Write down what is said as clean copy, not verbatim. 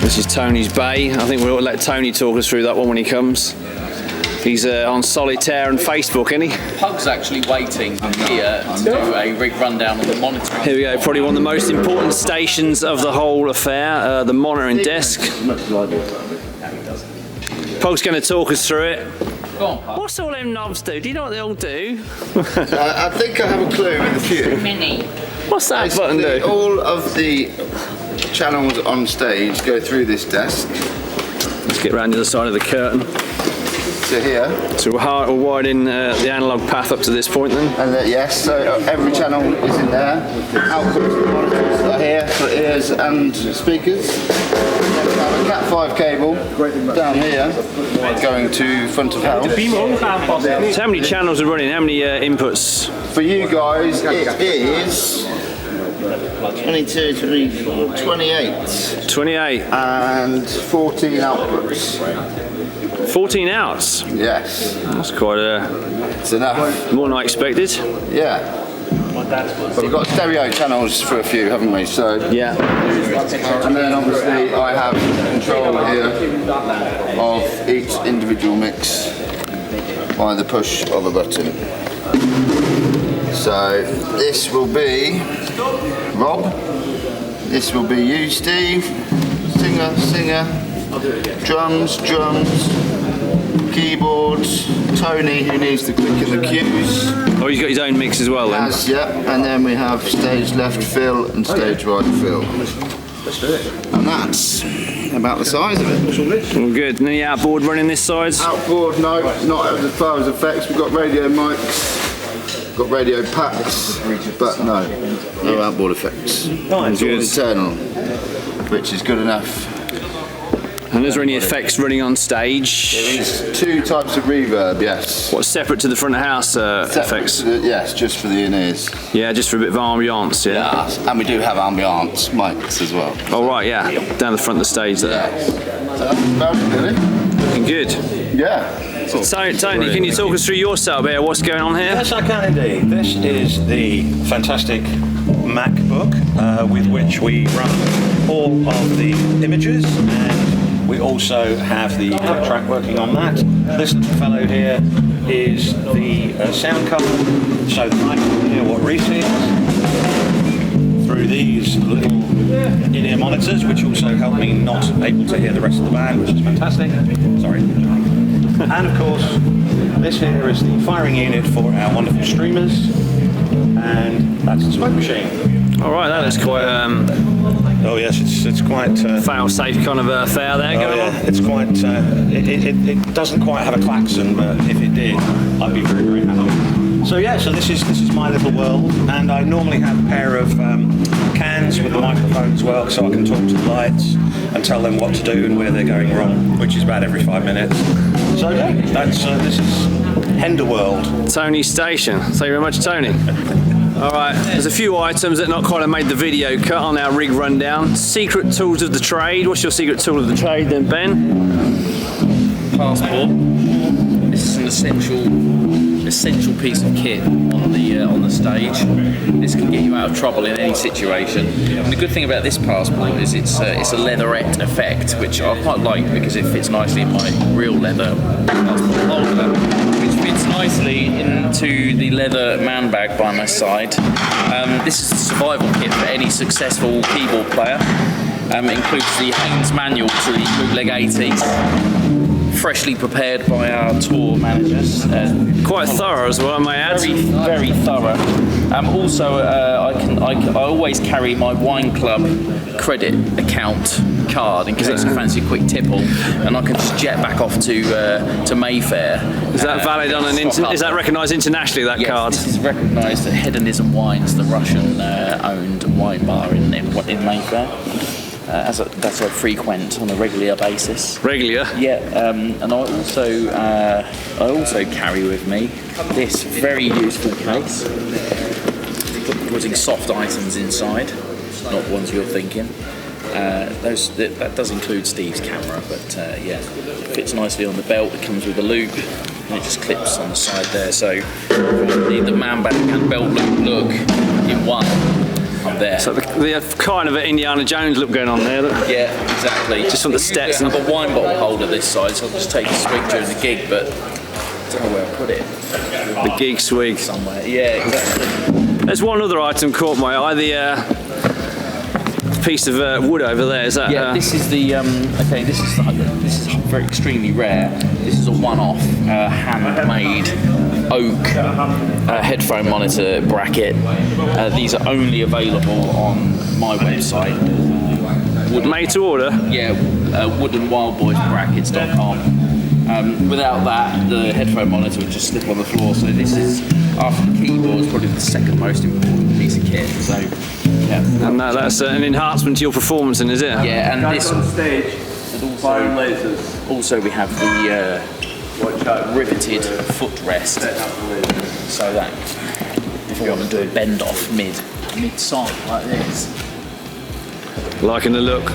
This is Tony's bay. I think we'll let Tony talk us through that one when he comes. He's on solitaire and Facebook, isn't he? Pug's actually waiting here to do a rig rundown on the monitoring. Here we go, probably one of the most important stations of the whole affair, the monitoring desk. Pug's going to talk us through it. Go on, Pug. What's all them knobs do? Do you know what they all do? I think I have a clue with a few. Mini. What's that button do? All of the channels on stage go through this desk. Let's get round to the side of the curtain. To here. So we'll widen the analogue path up to this point then? And yes, so every channel is in there. Outputs monitors are here for ears and speakers. Then we have a Cat 5 cable down here going to front of house. So how many channels are running? How many inputs? For you guys, it is 22, 24, 28. 28. And 14 outputs. 14 outs? Yes. That's quite It's enough. more than I expected. Yeah. But we've got stereo channels for a few, haven't we? So yeah. And then obviously I have control here of each individual mix by the push of a button. So this will be Rob. This will be you, Steve. Singer. Drums. Keyboards. Tony, who needs to click in the cues. Oh, he's got his own mix as well then? Yeah, and then we have stage left fill and stage right fill. Let's do it. And that's about the size of it. All good. And any outboard running this side? Outboard, no, not as far as effects. We've got radio mics, got radio packs, but no outboard effects. Nice. It's all internal, which is good enough. And is there any effects running on stage? There is 2 types of reverb, yes. What's separate to the front of house effects? Yes, just for the in-ears. Yeah, just for a bit of ambiance, yeah? Yeah, and we do have ambiance mics as well. Oh right, yeah, down the front of the stage there. Yeah. So that's about it, really. Looking good. Yeah. So Tony, can you talk us through your setup here? What's going on here? Yes, I can indeed. This is the fantastic MacBook with which we run all of the images, and we also have the track working on that. This little fellow here is the sound card, so that I can hear what Reese is through these little in-ear monitors, which also help me not able to hear the rest of the band, which is fantastic. Sorry. And of course, this here is the firing unit for our wonderful streamers, and that's the smoke machine. All right, that is quite oh yes, it's quite fail-safe kind of affair there going on. It's quite it doesn't quite have a klaxon, but if it did, I'd be very, very happy. So yeah, so this is my little world, and I normally have a pair of cans with the microphone as well, so I can talk to the lights and tell them what to do and where they're going wrong, which is about every 5 minutes. So yeah, that's this is Hender World. Tony's station. Thank you very much, Tony. All right, there's a few items that not quite have made the video cut on our rig rundown. Secret tools of the trade. What's your secret tool of the trade then, Ben? Passport. This is an essential piece of kit on the stage. This can get you out of trouble in any situation. And the good thing about this passport is it's a leatherette effect, which I quite like because it fits nicely in my real leather passport holder, which fits nicely into the leather man bag by my side. This is a survival kit for any successful keyboard player. It includes the Haynes manual to the Bootleg 80s. Freshly prepared by our tour managers. Quite thorough as well, I may add. Very thorough. Also, I always carry my wine club credit account card in case I fancy a quick tipple, and I can just jet back off to Mayfair. Is that valid on is that recognised internationally, that card? This is recognised at Hedonism Wines, the Russian owned wine bar in Mayfair. That's a frequent on a regular basis. Regular? Yeah, and I also carry with me this very useful case, putting soft items inside, not the ones you're thinking. That does include Steve's camera, but yeah, it fits nicely on the belt. It comes with a loop, and it just clips on the side there. So if you need the man bag and belt loop look in one, I there. So the kind of an Indiana Jones look going on there. Look. Yeah, exactly. Just on the steps. I have a wine bottle holder this side, so I'll just take a swig during the gig, but I don't know where I put it. The gig swig. Somewhere. Yeah, exactly. There's one other item caught my eye. The piece of wood over there. Is that? Yeah, this is the okay. This is very extremely rare. This is a one-off handmade oak headphone monitor bracket. These are only available on my website. Made to order. Yeah, woodenwildboysbrackets.com. Without that, the headphone monitor would just slip on the floor. So this is, after the keyboard, probably the second most important piece of kit. So yeah. And that's an enhancement to your performance, then, is it? Yeah, and this on stage, firing lasers. also we have the riveted footrest, so that if I want to do a bend off mid song like this. Liking the look.